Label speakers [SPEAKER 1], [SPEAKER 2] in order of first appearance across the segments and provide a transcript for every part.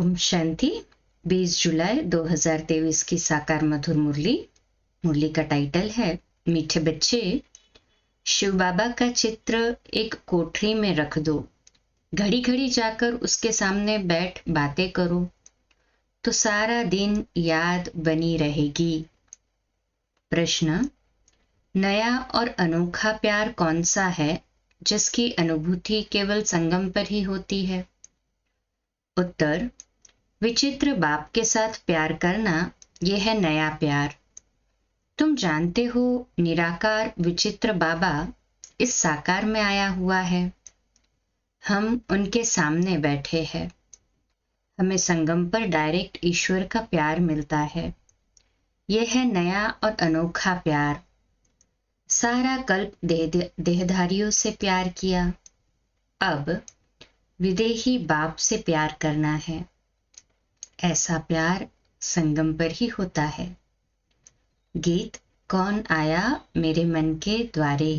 [SPEAKER 1] ओम शांति। 20 जुलाई 2023 की साकार मधुर मुरली का टाइटल है मीठे बच्चे, शिव बाबा का चित्र एक कोठरी में रख दो, घड़ी घड़ी जाकर उसके सामने बैठ बातें करो तो सारा दिन याद बनी रहेगी। प्रश्न, नया और अनोखा प्यार कौन सा है जिसकी अनुभूति केवल संगम पर ही होती है? उत्तर, विचित्र बाप के साथ प्यार करना यह है नया प्यार। तुम जानते हो निराकार विचित्र बाबा इस साकार में आया हुआ है। हम उनके सामने बैठे हैं। हमें संगम पर डायरेक्ट ईश्वर का प्यार मिलता है। यह है नया और अनोखा प्यार। सारा कल्प देहधारियों से प्यार किया, अब विदेही बाप से प्यार करना है। ऐसा प्यार संगम पर ही होता है। गीत कौन आया मेरे मन के द्वारे।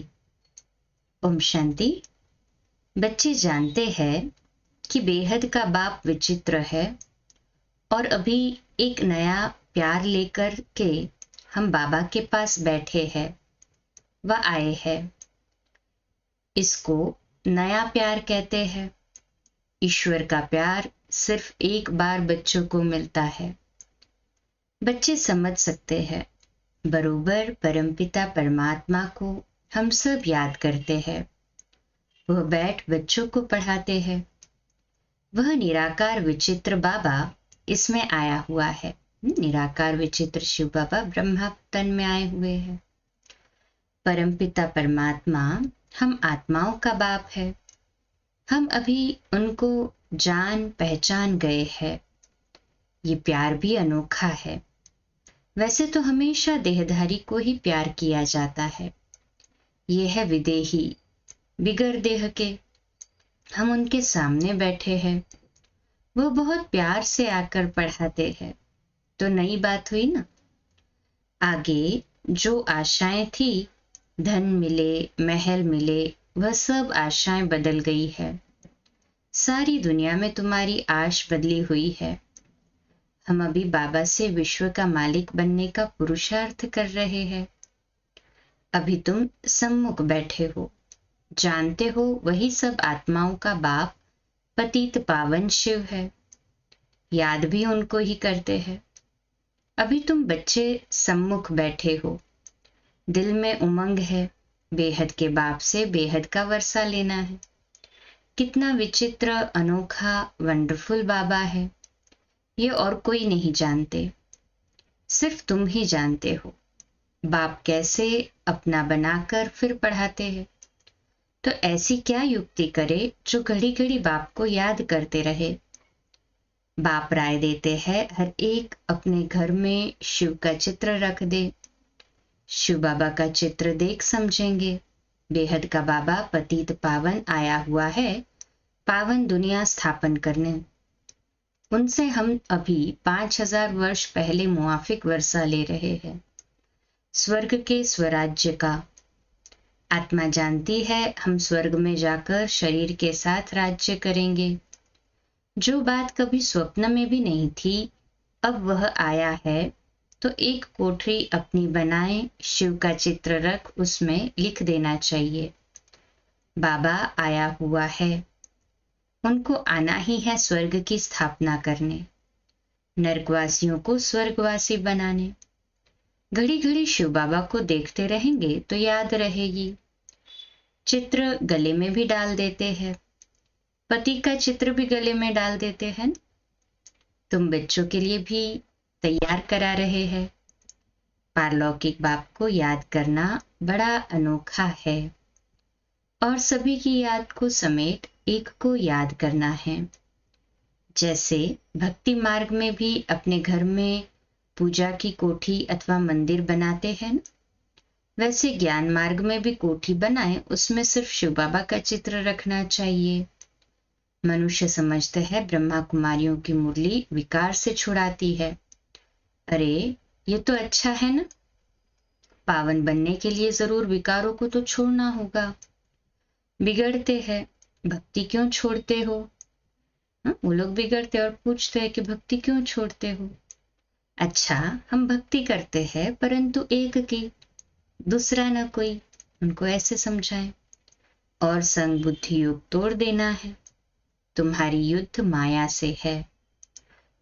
[SPEAKER 1] ओम शांति। बच्चे जानते हैं कि बेहद का बाप विचित्र है और अभी एक नया प्यार लेकर के हम बाबा के पास बैठे हैं, वह आए हैं। इसको नया प्यार कहते हैं। ईश्वर का प्यार सिर्फ एक बार बच्चों को मिलता है। बच्चे समझ सकते हैं, बरोबर परमपिता परमात्मा को हम सब याद करते हैं। वह बैठ बच्चों को पढ़ाते हैं। वह निराकार विचित्र बाबा इसमें आया हुआ है। निराकार विचित्र शिव बाबा ब्रह्मा तन में आए हुए हैं। परमपिता परमात्मा हम आत्माओं का बाप है। हम अभी उनको जान पहचान गए हैं। ये प्यार भी अनोखा है। वैसे तो हमेशा देहधारी को ही प्यार किया जाता है। ये है विदेही, बिगर देह के। हम उनके सामने बैठे हैं। वो बहुत प्यार से आकर पढ़ाते हैं, तो नई बात हुई ना। आगे जो आशाएं थी, धन मिले, महल मिले, वह सब आशाएं बदल गई है। सारी दुनिया में तुम्हारी आश बदली हुई है। हम अभी बाबा से विश्व का मालिक बनने का पुरुषार्थ कर रहे हैं। अभी तुम सम्मुख बैठे हो, जानते हो वही सब आत्माओं का बाप पतित पावन शिव है। याद भी उनको ही करते हैं। अभी तुम बच्चे सम्मुख बैठे हो, दिल में उमंग है, बेहद के बाप से बेहद का वर्षा लेना है। कितना विचित्र, अनोखा, वंडरफुल बाबा है, ये और कोई नहीं जानते, सिर्फ तुम ही जानते हो। बाप कैसे अपना बनाकर फिर पढ़ाते हैं। तो ऐसी क्या युक्ति करे जो घड़ी घड़ी बाप को याद करते रहे। बाप राय देते हैं हर एक अपने घर में शिव का चित्र रख दे। शिव बाबा का चित्र देख समझेंगे। बेहद का बाबा पतित पावन आया हुआ है, पावन दुनिया स्थापन करने। उनसे हम अभी 5000 वर्ष पहले मुआफिक वर्षा ले रहे हैं, स्वर्ग के स्वराज्य का। आत्मा जानती है हम स्वर्ग में जाकर शरीर के साथ राज्य करेंगे। जो बात कभी स्वप्न में भी नहीं थी, अब वह आया है। तो एक कोठरी अपनी बनाए, शिव का चित्र रख उसमें लिख देना चाहिए, बाबा आया हुआ है। उनको आना ही है स्वर्ग की स्थापना करने, नरकवासियों को स्वर्गवासी बनाने। घड़ी घड़ी शिव बाबा को देखते रहेंगे तो याद रहेगी। चित्र गले में भी डाल देते हैं, पति का चित्र भी गले में डाल देते हैं। तुम बच्चों के लिए भी तैयार करा रहे हैं। पारलौकिक बाप को याद करना बड़ा अनोखा है और सभी की याद को समेट एक को याद करना है। जैसे भक्ति मार्ग में भी अपने घर में पूजा की कोठी अथवा मंदिर बनाते हैं, वैसे ज्ञान मार्ग में भी कोठी बनाए, उसमें सिर्फ शिव बाबा का चित्र रखना चाहिए। मनुष्य समझते हैं ब्रह्मा कुमारियों की मुरली विकार से छुड़ाती है। अरे ये तो अच्छा है ना। पावन बनने के लिए जरूर विकारों को तो छोड़ना होगा। बिगड़ते हैं, भक्ति क्यों छोड़ते हो? वो लोग बिगड़ते और पूछते हैं कि भक्ति क्यों छोड़ते हो। अच्छा, हम भक्ति करते हैं परंतु एक की, दूसरा न कोई। उनको ऐसे समझाएं। और संग बुद्धि योग तोड़ देना है। तुम्हारी युद्ध माया से है।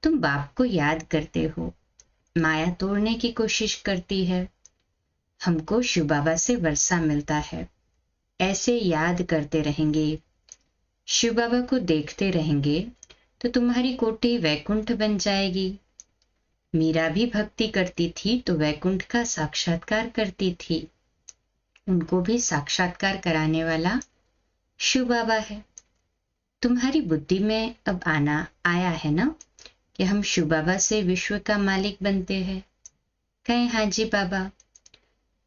[SPEAKER 1] तुम बाप को याद करते हो, माया तोड़ने की कोशिश करती है। हमको शिव बाबा से वर्षा मिलता है। ऐसे याद करते रहेंगे, शिव बाबा को देखते रहेंगे तो तुम्हारी कोठी वैकुंठ बन जाएगी। मीरा भी भक्ति करती थी तो वैकुंठ का साक्षात्कार करती थी। उनको भी साक्षात्कार कराने वाला शिव बाबा है। तुम्हारी बुद्धि में अब आया है ना कि हम शिव बाबा से विश्व का मालिक बनते हैं। कहें हाँ जी बाबा।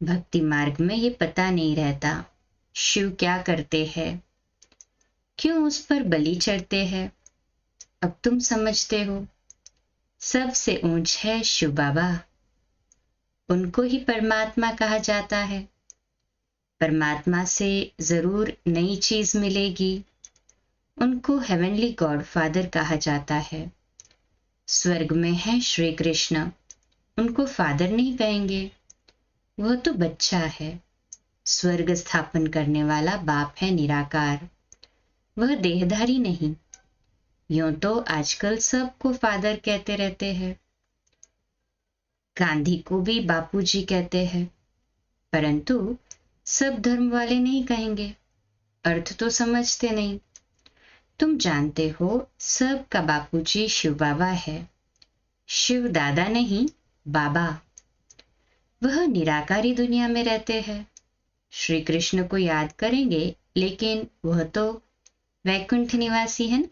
[SPEAKER 1] भक्ति मार्ग में ये पता नहीं रहता शिव क्या करते हैं, क्यों उस पर बलि चढ़ते हैं। अब तुम समझते हो। सबसे ऊंच है शिव बाबा। उनको ही परमात्मा कहा जाता है। परमात्मा से जरूर नई चीज मिलेगी। उनको हेवनली गॉड फादर कहा जाता है। स्वर्ग में है श्री कृष्ण, उनको फादर नहीं कहेंगे, वह तो बच्चा है। स्वर्ग स्थापन करने वाला बाप है निराकार, वह देहधारी नहीं। यूं तो आजकल सबको फादर कहते रहते हैं। गांधी को भी बापूजी कहते हैं, परंतु सब धर्म वाले नहीं कहेंगे, अर्थ तो समझते नहीं। तुम जानते हो सबका बापूजी शिव बाबा है। शिव दादा नहीं, बाबा। वह निराकारी दुनिया में रहते हैं। श्री कृष्ण को याद करेंगे लेकिन वह तो वैकुंठ निवासी है।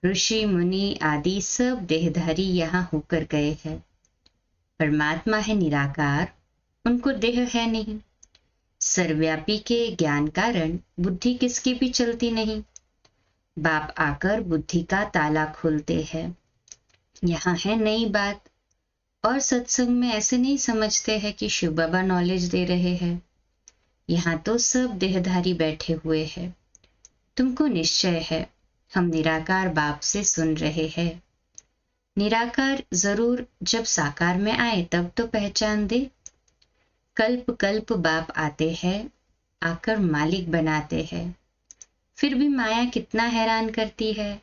[SPEAKER 1] ऋषि मुनि आदि सब देहधारी यहाँ होकर गए हैं। परमात्मा है निराकार, उनको देह है नहीं। सर्वव्यापी के ज्ञान कारण बुद्धि किसकी भी चलती नहीं। बाप आकर बुद्धि का ताला खोलते हैं। यहाँ है नई बात। और सत्संग में ऐसे नहीं समझते हैं कि शिव बाबा नॉलेज दे रहे हैं। यहाँ तो सब देहधारी बैठे हुए हैं। तुमको निश्चय है हम निराकार बाप से सुन रहे हैं। निराकार जरूर जब साकार में आए तब तो पहचान दे। कल्प कल्प बाप आते हैं, आकर मालिक बनाते हैं। फिर भी माया कितना हैरान करती है,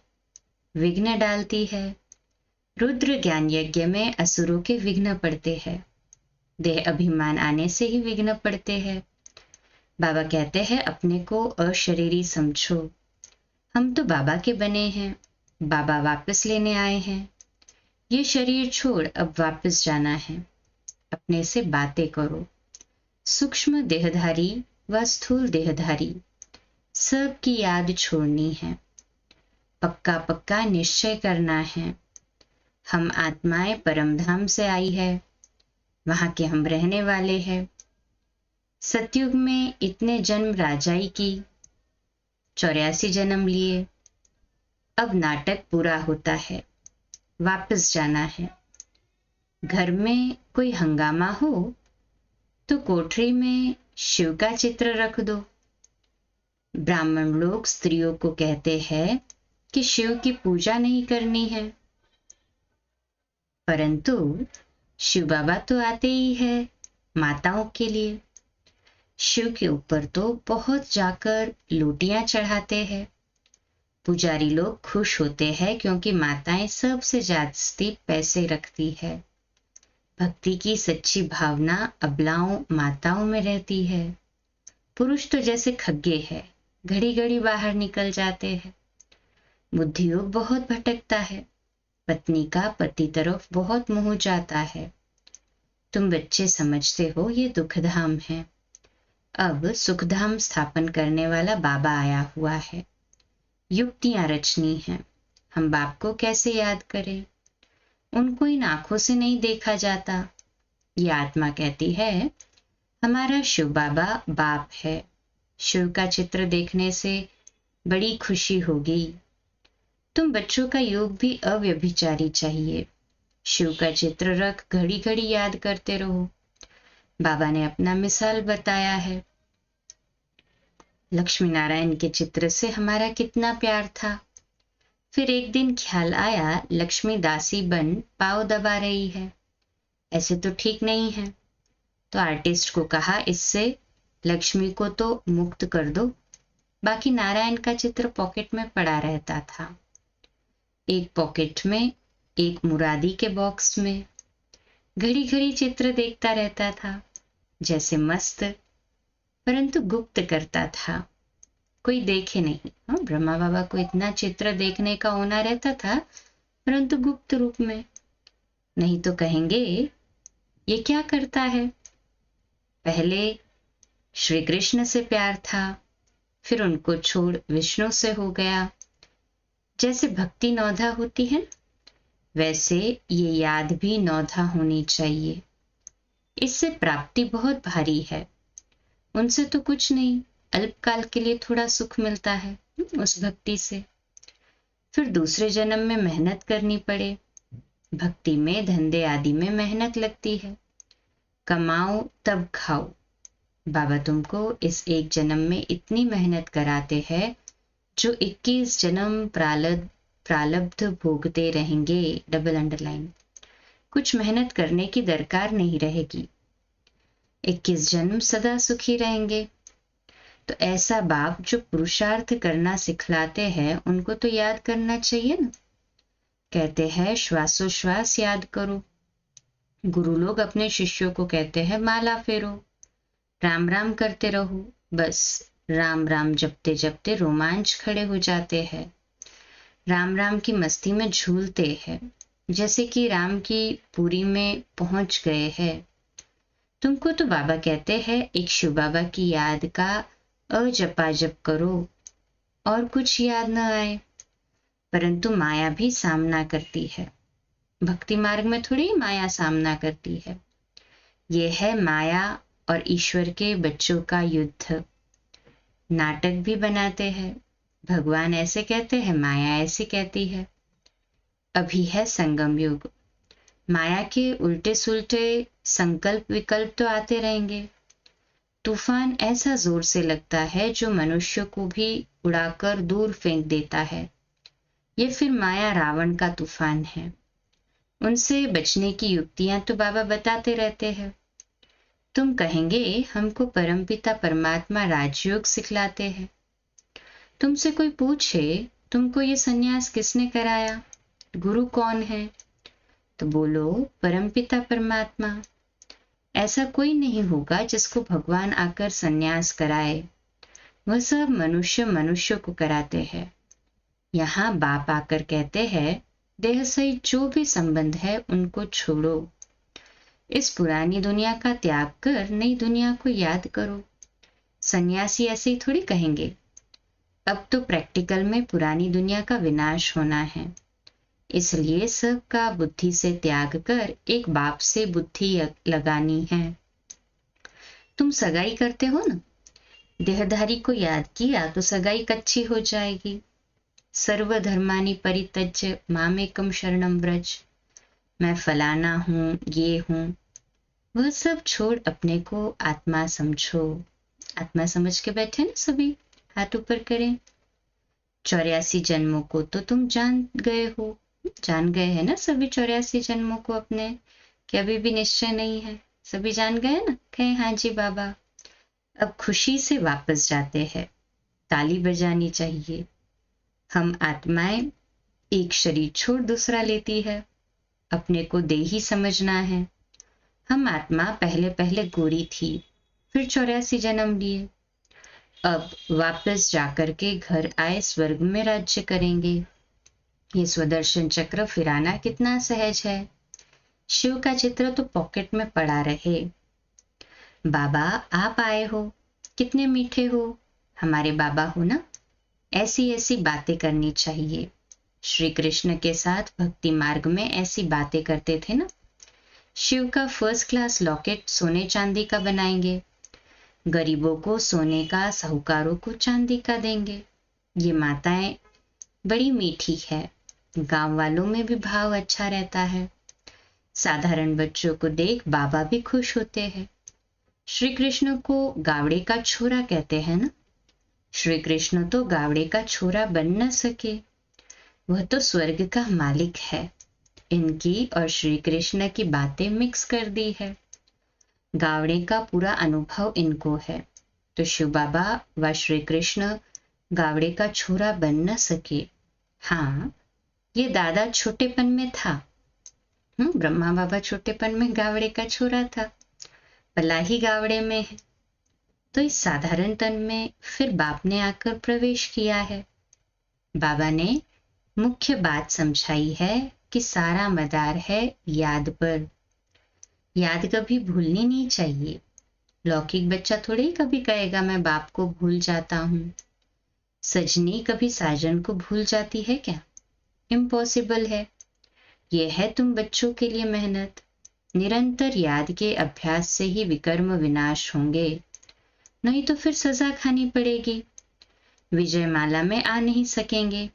[SPEAKER 1] विघ्न डालती है। रुद्र ज्ञान यज्ञ में असुरों के विघ्न पड़ते हैं। देह अभिमान आने से ही विघ्न पड़ते हैं। बाबा कहते हैं अपने को अशरीरी समझो। हम तो बाबा के बने हैं, बाबा वापस लेने आए हैं। ये शरीर छोड़ अब वापस जाना है। अपने से बातें करो। सूक्ष्म देहधारी व स्थूल देहधारी सब की याद छोड़नी है। पक्का पक्का निश्चय करना है। हम आत्माएं परमधाम से आई है, वहां के हम रहने वाले हैं। सतयुग में इतने जन्म राजाई की, 84 जन्म लिए। अब नाटक पूरा होता है, वापस जाना है। घर में कोई हंगामा हो तो कोठरी में शिव का चित्र रख दो। ब्राह्मण लोग स्त्रियों को कहते हैं कि शिव की पूजा नहीं करनी है, परंतु शिव बाबा तो आते ही है माताओं के लिए। शिव के ऊपर तो बहुत जाकर लोटियां चढ़ाते हैं। पुजारी लोग खुश होते हैं क्योंकि माताएं सबसे जास्ती पैसे रखती है। भक्ति की सच्ची भावना अबलाओं माताओं में रहती है। पुरुष तो जैसे खग्गे है, घड़ी घड़ी बाहर निकल जाते हैं। बुद्धि योग बहुत भटकता है। पत्नी का पति तरफ बहुत मोह जाता है। तुम बच्चे समझते हो ये दुखधाम है। अब सुखधाम स्थापन करने वाला बाबा आया हुआ है। युक्तियां रचनी हैं। हम बाप को कैसे याद करें? उनको इन आंखों से नहीं देखा जाता। ये आत्मा कहती है हमारा शिव बाबा बाप है। शिव का चित्र देखने से बड़ी खुशी होगी। तुम बच्चों का योग भी अव्यभिचारी चाहिए। शिव का चित्र रख घड़ी घड़ी याद करते रहो। बाबा ने अपना मिसाल बताया है। लक्ष्मी नारायण के चित्र से हमारा कितना प्यार था। फिर एक दिन ख्याल आया लक्ष्मी दासी बन पाँव दबा रही है, ऐसे तो ठीक नहीं है। तो आर्टिस्ट को कहा इससे लक्ष्मी को तो मुक्त कर दो। बाकी नारायण का चित्र पॉकेट में पड़ा रहता था, एक पॉकेट में, एक मुरादी के बॉक्स में। घड़ी घड़ी चित्र देखता रहता था, जैसे मस्त, परंतु गुप्त करता था, कोई देखे नहीं। ब्रह्मा बाबा को इतना चित्र देखने का होना रहता था, परंतु गुप्त रूप में, नहीं तो कहेंगे ये क्या करता है। पहले श्री कृष्ण से प्यार था, फिर उनको छोड़ विष्णु से हो गया। जैसे भक्ति नौधा होती है, वैसे ये याद भी नौधा होनी चाहिए। इससे प्राप्ति बहुत भारी है, उनसे तो कुछ नहीं, अल्पकाल के लिए थोड़ा सुख मिलता है उस भक्ति से। फिर दूसरे जन्म में मेहनत करनी पड़े। भक्ति में, धंधे आदि में मेहनत लगती है। कमाओ तब खाओ। बाबा तुमको इस एक जन्म में इतनी मेहनत कराते हैं जो 21 जन्म प्रालब्ध भोगते रहेंगे। Double underline. कुछ मेहनत करने की दरकार नहीं रहेगी, 21 जन्म सदा सुखी रहेंगे। तो ऐसा बाप जो पुरुषार्थ करना सिखलाते हैं, उनको तो याद करना चाहिए ना। कहते हैं श्वासोश्वास याद करो। गुरु लोग अपने शिष्यों को कहते हैं माला फेरो, राम राम करते रहो। बस राम राम जपते जपते रोमांच खड़े हो जाते हैं, राम राम की मस्ती में झूलते हैं, जैसे कि राम की पुरी में पहुंच गए हैं। तुमको तो बाबा कहते हैं एक शिव बाबा की याद का अजपा जप करो और कुछ याद न आए, परंतु माया भी सामना करती है। भक्ति मार्ग में थोड़ी माया सामना करती है। यह है माया और ईश्वर के बच्चों का युद्ध। नाटक भी बनाते हैं, भगवान ऐसे कहते हैं, माया ऐसे कहती है। अभी है संगम युग। माया के उल्टे सुलटे संकल्प विकल्प तो आते रहेंगे। तूफान ऐसा जोर से लगता है जो मनुष्य को भी उड़ाकर दूर फेंक देता है। ये फिर माया रावण का तूफान है। उनसे बचने की युक्तियां तो बाबा बताते रहते हैं। तुम कहेंगे हमको परमपिता परमात्मा राजयोग सिखलाते हैं। तुमसे कोई पूछे तुमको ये सन्यास किसने कराया, गुरु कौन है, तो बोलो परमपिता परमात्मा। ऐसा कोई नहीं होगा जिसको भगवान आकर सन्यास कराए। वह सब मनुष्य मनुष्य को कराते हैं। यहाँ बाप आकर कहते हैं देह सहित जो भी संबंध है उनको छोड़ो। इस पुरानी दुनिया का त्याग कर नई दुनिया को याद करो। सन्यासी ऐसे ही थोड़ी कहेंगे। अब तो प्रैक्टिकल में पुरानी दुनिया का विनाश होना है, इसलिए सब का बुद्धि से त्याग कर एक बाप से बुद्धि लगानी है। तुम सगाई करते हो ना, देहधारी को याद किया तो सगाई कच्ची हो जाएगी। सर्वधर्मानि परित्यज्य मामेकम शरणम व्रज। मैं फलाना हूँ, ये हूँ, वह सब छोड़ अपने को आत्मा समझो। आत्मा समझ के बैठे ना सभी, हाथ ऊपर करें। 84 जन्मों को तो तुम जान गए हो, जान गए हैं ना सभी 84 जन्मों को अपने, कि अभी भी निश्चय नहीं है। सभी जान गए ना, कहे हाँ जी बाबा। अब खुशी से वापस जाते हैं, ताली बजानी चाहिए। हम आत्माएं एक शरीर छोड़ दूसरा लेती है, अपने को देही समझना है। हम आत्मा पहले पहले गोरी थी, फिर 84 जन्म लिए, अब वापस जाकर के घर आए स्वर्ग में राज्य करेंगे। ये स्वदर्शन चक्र फिराना कितना सहज है। शिव का चित्र तो पॉकेट में पड़ा रहे। बाबा आप आए हो, कितने मीठे हो, हमारे बाबा हो ना। ऐसी ऐसी बातें करनी चाहिए। श्री कृष्ण के साथ भक्ति मार्ग में ऐसी बातें करते थे ना। शिव का फर्स्ट क्लास लॉकेट सोने चांदी का बनाएंगे, गरीबों को सोने का, साहूकारों को चांदी का देंगे। ये माताएं बड़ी मीठी है, गांव वालों में भी भाव अच्छा रहता है। साधारण बच्चों को देख बाबा भी खुश होते हैं। श्री कृष्ण को गावड़े का छोरा कहते हैं ना। श्री कृष्ण तो गावड़े का छोरा बन न सके, वह तो स्वर्ग का मालिक है। इनकी और श्री कृष्ण की बातें मिक्स कर दी है। गावड़े का पूरा अनुभव इनको है, तो शिव बाबा व श्री कृष्ण गावड़े का छोरा बन न सके। हाँ, ये दादा छोटेपन में था। ब्रह्मा बाबा छोटेपन में गावड़े का छोरा था, भला ही गावड़े में है, तो इस साधारण तन में फिर बाप ने आकर प्रवेश किया है। बाबा ने मुख्य बात समझाई है कि सारा मदार है याद पर। याद कभी भूलनी नहीं चाहिए। लौकिक बच्चा थोड़े ही कभी कहेगा मैं बाप को भूल जाता हूँ। सजनी कभी साजन को भूल जाती है क्या? इम्पॉसिबल है। यह है तुम बच्चों के लिए मेहनत। निरंतर याद के अभ्यास से ही विकर्म विनाश होंगे, नहीं तो फिर सजा खानी पड़ेगी। विजयमाला में आ नहीं सकेंगे।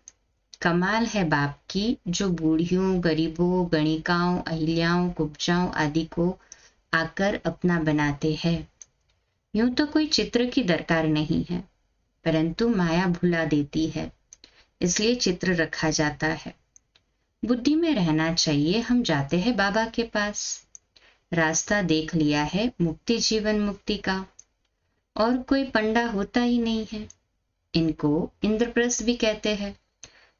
[SPEAKER 1] कमाल है बाप की, जो बूढ़ियों, गरीबों, गणिकाओं, अहिल्याओं, कुब्जाओं आदि को आकर अपना बनाते हैं। यूं तो कोई चित्र की दरकार नहीं है, परंतु माया भुला देती है, इसलिए चित्र रखा जाता है। बुद्धि में रहना चाहिए हम जाते हैं बाबा के पास। रास्ता देख लिया है मुक्ति जीवन मुक्ति का, और कोई पंडा होता ही नहीं है। इनको इंद्रप्रस्थ भी कहते हैं।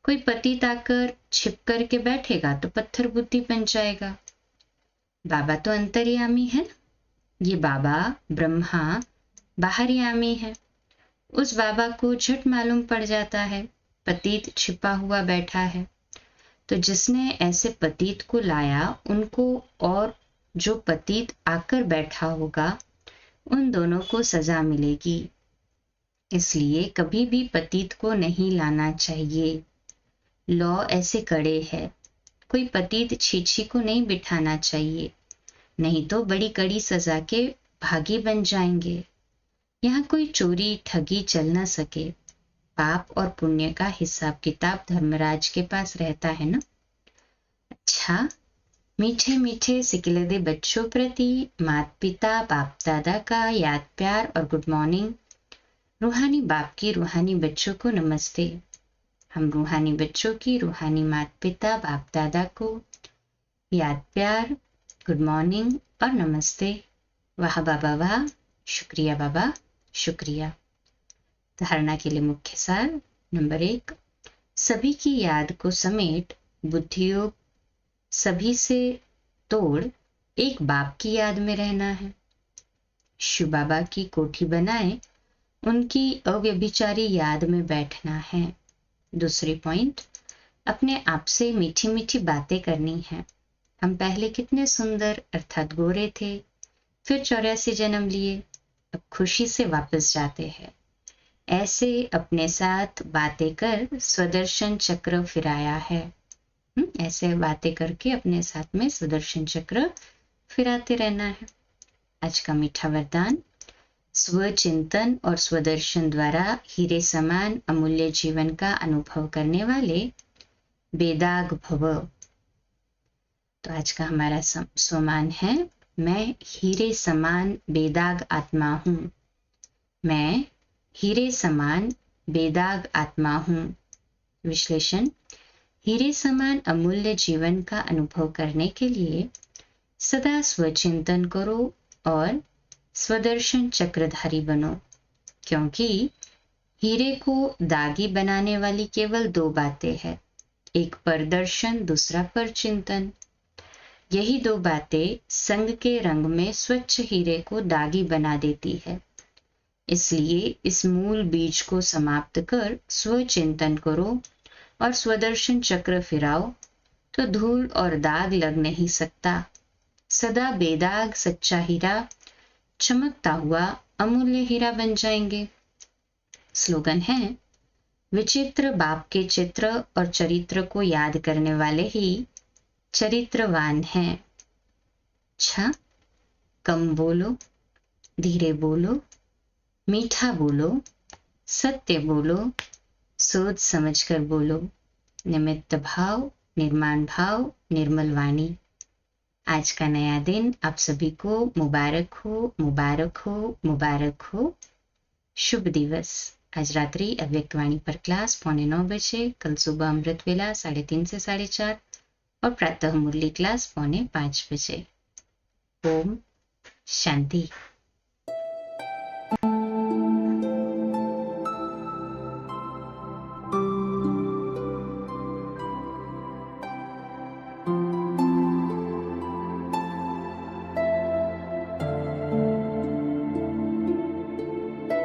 [SPEAKER 1] कोई पतित आकर छिप कर के बैठेगा तो पत्थर बुद्धि बन जाएगा। बाबा तो अंतर्यामी है। ये बाबा ब्रह्मा बाहरयामी है। उस बाबा को झट मालूम पड़ जाता है पतित छिपा हुआ बैठा है। तो जिसने ऐसे पतित को लाया उनको और जो पतित आकर बैठा होगा उन दोनों को सजा मिलेगी। इसलिए कभी भी पतित को नहीं लाना चाहिए। लॉ ऐसे कड़े है। कोई पतित छीछी को नहीं बिठाना चाहिए, नहीं तो बड़ी कड़ी सजा के भागी बन जाएंगे। यहाँ कोई चोरी ठगी चल न सके। पाप और पुण्य का हिसाब किताब धर्मराज के पास रहता है ना। अच्छा, मीठे मीठे सिकिलदे बच्चों प्रति माता पिता बाप दादा का याद प्यार और गुड मॉर्निंग। रूहानी बाप की रूहानी बच्चों को नमस्ते। हम रूहानी बच्चों की रूहानी माता पिता बाप दादा को याद प्यार, गुड मॉर्निंग और नमस्ते। वाह बाबा वाह, शुक्रिया बाबा शुक्रिया। धारणा के लिए मुख्य सार नंबर 1, सभी की याद को समेट बुद्धियोग सभी से तोड़ एक बाप की याद में रहना है। शिव बाबा की कोठी बनाए उनकी अव्यभिचारी याद में बैठना है। दूसरी पॉइंट, अपने आप से मीठी मीठी बातें करनी है। हम पहले कितने सुंदर अर्थात गोरे थे, फिर 84 जन्म लिए, अब खुशी से वापस जाते हैं। ऐसे अपने साथ बातें कर स्वदर्शन चक्र फिराया है। ऐसे बातें करके अपने साथ में स्वदर्शन चक्र फिराते रहना है। आज का मीठा वरदान, स्वचिंतन और स्वदर्शन द्वारा हीरे समान अमूल्य जीवन का अनुभव करने वाले बेदाग भव। तो आज का हमारा स्वमान है, मैं हीरे समान बेदाग आत्मा हूं। मैं हीरे समान बेदाग आत्मा हूं। विश्लेषण, हीरे समान अमूल्य जीवन का अनुभव करने के लिए सदा स्वचिंतन करो और स्वदर्शन चक्रधारी बनो, क्योंकि हीरे को दागी बनाने वाली केवल 2 बातें हैं, एक परदर्शन, दूसरा परचिंतन। यही 2 बातें संग के रंग में स्वच्छ हीरे को दागी बना देती है। इसलिए इस मूल बीज को समाप्त कर स्वचिंतन करो और स्वदर्शन चक्र फिराओ, तो धूल और दाग लग नहीं सकता। सदा बेदाग सच्चा हीरा चमकता हुआ अमूल्य हीरा बन जाएंगे। स्लोगन है, विचित्र बाप के चित्र और चरित्र को याद करने वाले ही चरित्रवान हैं। अच्छा, कम बोलो, धीरे बोलो, मीठा बोलो, सत्य बोलो, सोच समझकर बोलो, निमित्त भाव, निर्माण भाव, निर्मल वाणी। आज का नया दिन आप सभी को मुबारक हो, मुबारक हो, मुबारक हो। शुभ दिवस। आज रात्रि अव्यक्तवाणी पर क्लास 8:45 बजे, कल सुबह अमृत वेला 3:30 से 4:30 और प्रातः मुरली क्लास 4:45 बजे। ओम शांति।